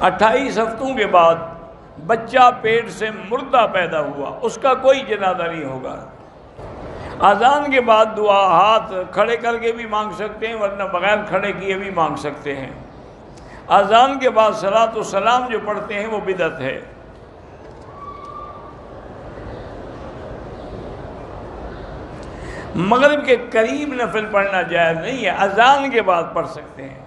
28 ہفتوں کے بعد بچہ پیٹ سے مردہ پیدا ہوا، اس کا کوئی جنازہ نہیں ہوگا۔ اذان کے بعد دعا ہاتھ کھڑے کر کے بھی مانگ سکتے ہیں، ورنہ بغیر کھڑے کیے بھی مانگ سکتے ہیں۔ اذان کے بعد صلاۃ و سلام جو پڑھتے ہیں وہ بدعت ہے۔ مغرب کے قریب نفل پڑھنا جائز نہیں ہے، اذان کے بعد پڑھ سکتے ہیں۔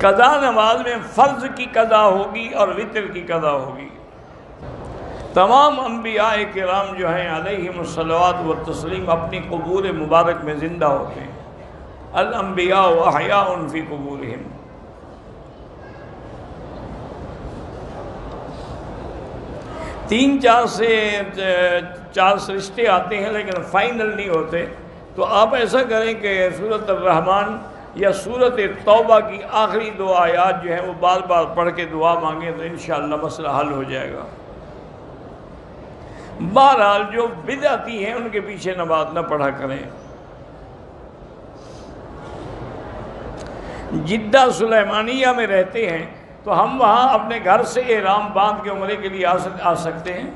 قضا نماز میں فرض کی قضا ہوگی اور وتر کی قضا ہوگی۔ تمام انبیاء کرام جو ہیں علیہم الصلوات والتسلیم اپنی قبور مبارک میں زندہ ہوتے ہیں۔ الانبیاء احیاء فی قبورہم۔ تین چار رشتے آتے ہیں لیکن فائنل نہیں ہوتے، تو آپ ایسا کریں کہ سورۃ الرحمن یا سورۃ توبہ کی آخری 2 آیات جو ہیں وہ بار بار پڑھ کے دعا مانگیں تو انشاءاللہ مسئلہ حل ہو جائے گا۔ بہرحال جو بدعتی ہیں ان کے پیچھے نماز نہ پڑھا کریں۔ جدہ سلیمانیہ میں رہتے ہیں تو ہم وہاں اپنے گھر سے احرام باندھ کے عمرے کے لیے آ سکتے ہیں۔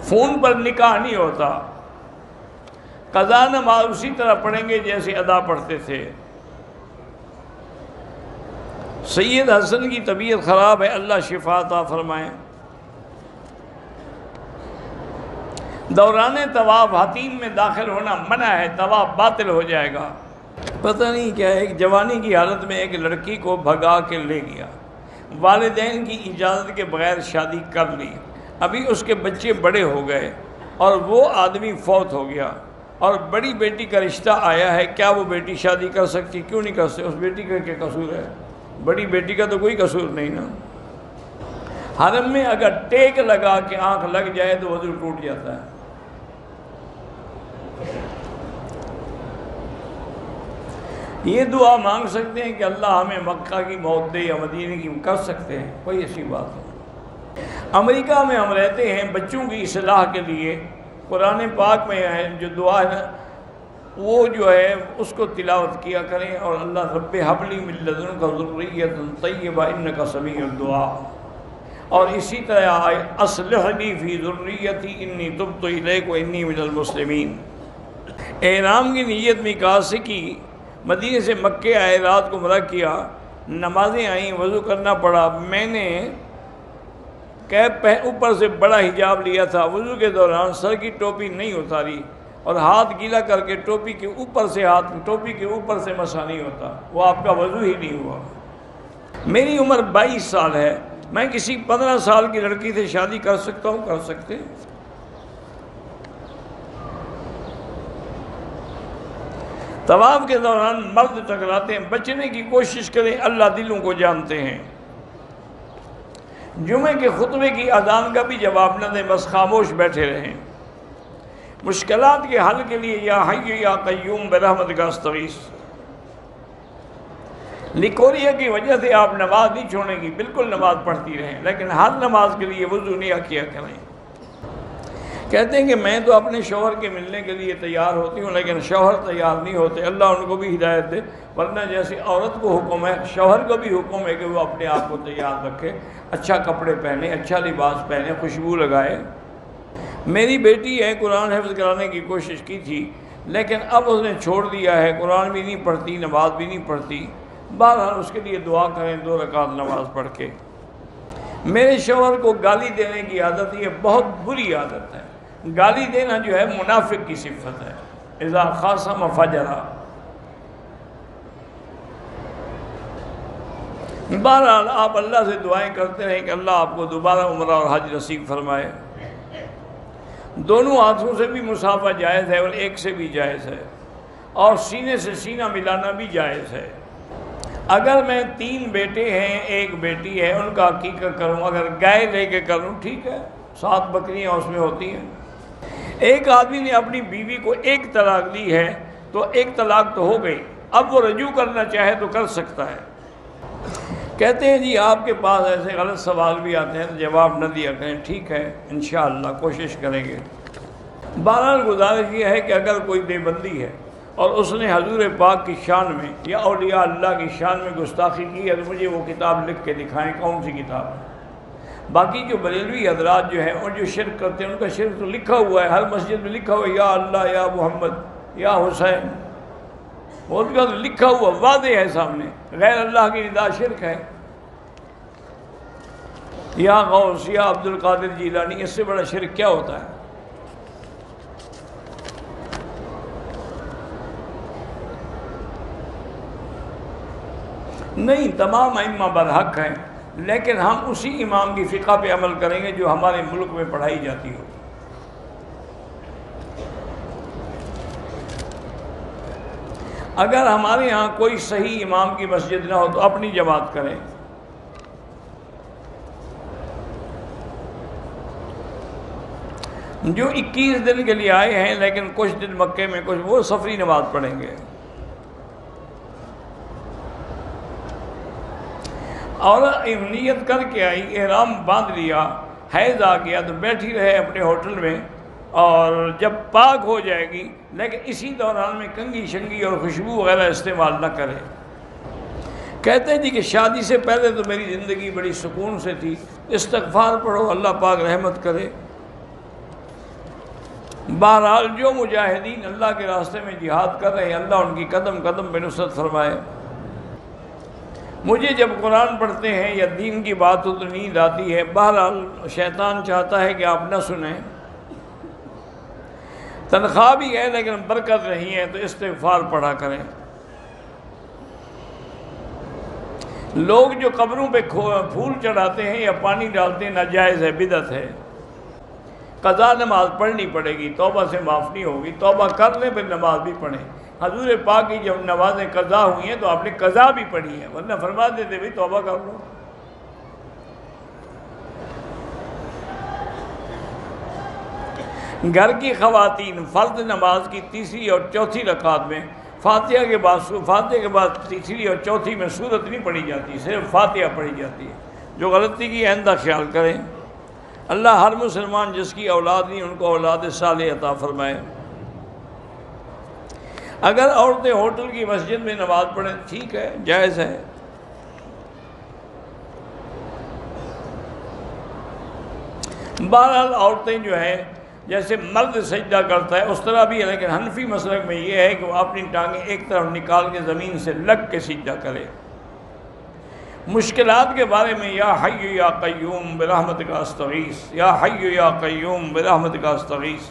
فون پر نکاح نہیں ہوتا۔ قضا نماز اسی طرح پڑھیں گے جیسے ادا پڑھتے تھے۔ سید حسن کی طبیعت خراب ہے، اللہ شفا عطا فرمائیں۔ دوران طواف حتیم میں داخل ہونا منع ہے، طواف باطل ہو جائے گا۔ پتہ نہیں کیا ہے، ایک جوانی کی حالت میں ایک لڑکی کو بھگا کے لے گیا، والدین کی اجازت کے بغیر شادی کر لی، ابھی اس کے بچے بڑے ہو گئے اور وہ آدمی فوت ہو گیا اور بڑی بیٹی کا رشتہ آیا ہے، کیا وہ بیٹی شادی کر سکتی؟ کیوں نہیں کر سکتی؟ اس بیٹی کا کیا قصور ہے؟ بڑی بیٹی کا تو کوئی قصور نہیں نا۔ حرم میں اگر ٹیک لگا کے آنکھ لگ جائے تو وضو ٹوٹ جاتا ہے۔ یہ دعا مانگ سکتے ہیں کہ اللہ ہمیں مکہ کی موت دے یا مدینے کی، کر سکتے ہیں، کوئی ایسی بات نہیں۔ امریکہ میں ہم رہتے ہیں، بچوں کی اصلاح کے لیے قرآن پاک میں ہے جو دعا ہے وہ جو ہے اس کو تلاوت کیا کریں، اور اللہ رب حب لی من لدنک ذریۃ طیبہ انک سمیع الدعاء، اور اسی طرح اصلح لی فی ذریتی انی تبت الیک وانی من المسلمین۔ احرام کی نیت میقات سے کی، مدینے سے مکے آئے، رات کو عمرہ کیا، نمازیں آئیں، وضو کرنا پڑا۔ میں نے اوپر سے بڑا حجاب لیا تھا، وضو کے دوران سر کی ٹوپی نہیں اتاری اور ہاتھ گیلا کر کے ٹوپی کے اوپر سے مسح نہیں ہوتا، وہ آپ کا وضو ہی نہیں ہوا۔ میری عمر 22 سال ہے، میں کسی 15 سال کی لڑکی سے شادی کر سکتا ہوں؟ کر سکتے۔ طواف کے دوران مرد ٹکراتے ہیں، بچنے کی کوشش کریں، اللہ دلوں کو جانتے ہیں۔ جمعے کے خطبے کی اذان کا بھی جواب نہ دیں، بس خاموش بیٹھے رہیں۔ مشکلات کے حل کے لیے یا حی یا قیوم برحمتک استغیث۔ لیکوریا کی وجہ سے آپ نماز نہیں چھوڑیں گی، بالکل نماز پڑھتی رہیں، لیکن ہر نماز کے لیے وضو نہیں کیا کریں۔ کہتے ہیں کہ میں تو اپنے شوہر کے ملنے کے لیے تیار ہوتی ہوں، لیکن شوہر تیار نہیں ہوتے، اللہ ان کو بھی ہدایت دے، ورنہ جیسے عورت کو حکم ہے شوہر کو بھی حکم ہے کہ وہ اپنے آپ کو تیار رکھے، اچھا کپڑے پہنے، اچھا لباس پہنے، خوشبو لگائے۔ میری بیٹی ہے، قرآن حفظ کرانے کی کوشش کی تھی، لیکن اب اس نے چھوڑ دیا ہے، قرآن بھی نہیں پڑھتی، نماز بھی نہیں پڑھتی۔ بہرحال اس کے لیے دعا کریں 2 رکعت نماز پڑھ کے۔ میرے شوہر کو گالی دینے کی عادت، یہ بہت بری عادت ہے۔ گالی دینا جو ہے منافق کی صفت ہے، اذا خاصم فجرا۔ بہرحال آپ اللہ سے دعائیں کرتے رہیں کہ اللہ آپ کو دوبارہ عمرہ اور حج نصیب فرمائے۔ دونوں ہاتھوں سے بھی مصافحہ جائز ہے اور ایک سے بھی جائز ہے، اور سینے سے سینہ ملانا بھی جائز ہے۔ اگر میں 3 بیٹے ہیں 1 بیٹی ہے، ان کا عقیقہ کروں، اگر گائے لے کے کروں ٹھیک ہے، 7 بکریاں اس میں ہوتی ہیں۔ ایک آدمی نے اپنی بیوی کو 1 طلاق دی ہے تو 1 طلاق تو ہو گئی، اب وہ رجوع کرنا چاہے تو کر سکتا ہے۔ کہتے ہیں جی آپ کے پاس ایسے غلط سوال بھی آتے ہیں تو جواب نہ دیا کریں، ٹھیک ہے انشاءاللہ کوشش کریں گے۔ بہرحال گزارش یہ ہے کہ اگر کوئی دیوبندی ہے اور اس نے حضور پاک کی شان میں یا اولیاء اللہ کی شان میں گستاخی کی ہے تو مجھے وہ کتاب لکھ کے دکھائیں کون سی کتاب ہے۔ باقی جو بریلوی حضرات جو ہیں اور جو شرک کرتے ہیں ان کا شرک تو لکھا ہوا ہے، ہر مسجد میں لکھا ہوا ہے یا اللہ یا محمد یا حسین، بہت کا لکھا ہوا واضح ہے سامنے، غیر اللہ کی ندا شرک ہے۔ یا غوث یا عبد القادر جیلانی، اس سے بڑا شرک کیا ہوتا ہے؟ نہیں، تمام ائمہ برحق ہیں، لیکن ہم اسی امام کی فقہ پہ عمل کریں گے جو ہمارے ملک میں پڑھائی جاتی ہو۔ اگر ہمارے ہاں کوئی صحیح امام کی مسجد نہ ہو تو اپنی جماعت کریں۔ جو 21 دن کے لیے آئے ہیں لیکن کچھ دن مکے میں کچھ، وہ سفری نماز پڑھیں گے۔ اور نیت کر کے آئی، احرام باندھ لیا، حیض آ گیا تو بیٹھی رہے اپنے ہوٹل میں، اور جب پاک ہو جائے گی لیکن اسی دوران میں کنگھی شنگھی اور خوشبو وغیرہ استعمال نہ کرے۔ کہتے ہیں جی کہ شادی سے پہلے تو میری زندگی بڑی سکون سے تھی، استغفار پڑھو اللہ پاک رحمت کرے۔ بہرحال جو مجاہدین اللہ کے راستے میں جہاد کر رہے ہیں اللہ ان کی قدم قدم پہ نصرت فرمائے۔ مجھے جب قرآن پڑھتے ہیں یا دین کی بات ہو تو نیند آتی ہے، بہرحال شیطان چاہتا ہے کہ آپ نہ سنیں، تنخواہ بھی ہے لیکن برکت نہیں ہے تو استغفار پڑھا کریں۔ لوگ جو قبروں پہ پھول چڑھاتے ہیں یا پانی ڈالتے ہیں ناجائز ہے، بدعت ہے۔ قضا نماز پڑھنی پڑے گی، توبہ سے معاف نہیں ہوگی، توبہ کر لیں پھر نماز بھی پڑھیں۔ حضور پاک کی جب نمازیں قضا ہوئی ہیں تو آپ نے قضا بھی پڑھی ہے، ورنہ فرما دیتے بھی توبہ کر لو۔ گھر کی خواتین فرض نماز کی تیسری اور چوتھی رکعت میں فاتحہ کے بعد تیسری اور چوتھی میں سورت نہیں پڑھی جاتی، صرف فاتحہ پڑھی جاتی ہے۔ جو غلطی کی آئندہ خیال کریں۔ اللہ ہر مسلمان جس کی اولاد نہیں ان کو اولاد صالح عطا فرمائے۔ اگر عورتیں ہوٹل کی مسجد میں نماز پڑھیں ٹھیک ہے، جائز ہے۔ بہرحال عورتیں جو ہیں جیسے مرد سجدہ کرتا ہے اس طرح بھی ہے، لیکن حنفی مسلک میں یہ ہے کہ وہ اپنی ٹانگیں ایک طرف نکال کے زمین سے لگ کے سجدہ کرے۔ مشکلات کے بارے میں یا حی یا قیوم برحمتک استغیث، یا حی یا قیوم برحمتک استغیث۔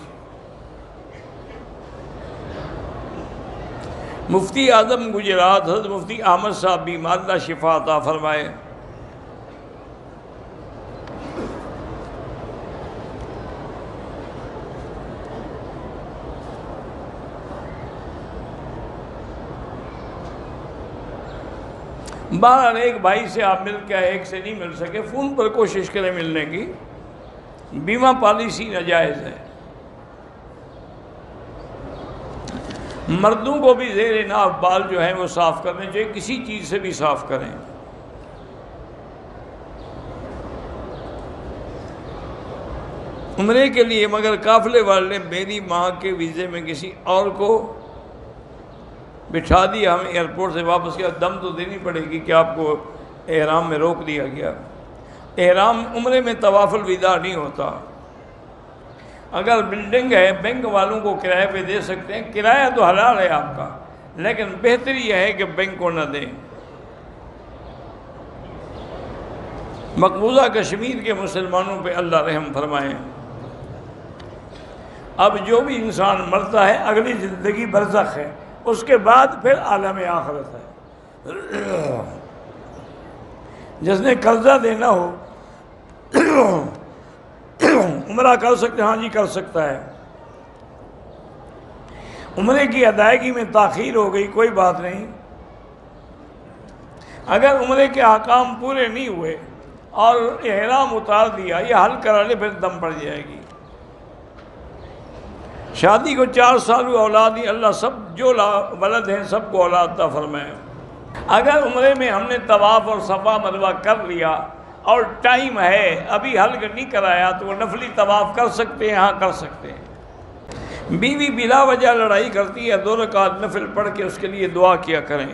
مفتی اعظم گجرات حضرت مفتی احمد صاحب بیمار، اللہ شفا عطا فرمائے۔ بہرحال ایک بھائی سے آپ مل کے ایک سے نہیں مل سکے، فون پر کوشش کریں ملنے کی۔ بیمہ پالیسی ناجائز ہے۔ مردوں کو بھی زیر ناف بال جو ہیں وہ صاف کرنے چاہیے، کسی چیز سے بھی صاف کریں۔ عمرے کے لیے مگر قافلے والے نے میری ماں کے ویزے میں کسی اور کو بٹھا دیا، ہمیں ایئرپورٹ سے واپس کیا، دم تو دینی پڑے گی کہ آپ کو احرام میں روک دیا گیا۔ احرام عمرے میں طواف الوداع نہیں ہوتا۔ اگر بلڈنگ ہے بینک والوں کو کرائے پہ دے سکتے ہیں، کرایہ تو حلال ہے آپ کا، لیکن بہتر یہ ہے کہ بینک کو نہ دیں۔ مقبوضہ کشمیر کے مسلمانوں پہ اللہ رحم فرمائے۔ اب جو بھی انسان مرتا ہے اگلی زندگی برزخ ہے، اس کے بعد پھر عالم آخرت ہے۔ جس نے قرضہ دینا ہو عمرہ کر سکتے، ہاں جی کر سکتا ہے۔ عمرے کی ادائیگی میں تاخیر ہو گئی کوئی بات نہیں، اگر عمرے کے احکام پورے نہیں ہوئے اور احرام اتار دیا یا حل کرا لے پھر دم پڑ جائے گی۔ شادی کو 4 سال ہوئے اولاد نہیں، اللہ سب جو ولد ہیں سب کو اولاد عطا فرمائے۔ اگر عمرے میں ہم نے طواف اور صفا مروہ کر لیا اور ٹائم ہے ابھی حل نہیں کرایا تو وہ نفلی طواف کر سکتے ہیں، ہاں کر سکتے ہیں۔ بیوی بلا وجہ لڑائی کرتی ہے 2 رکعت نفل پڑھ کے اس کے لیے دعا کیا کریں۔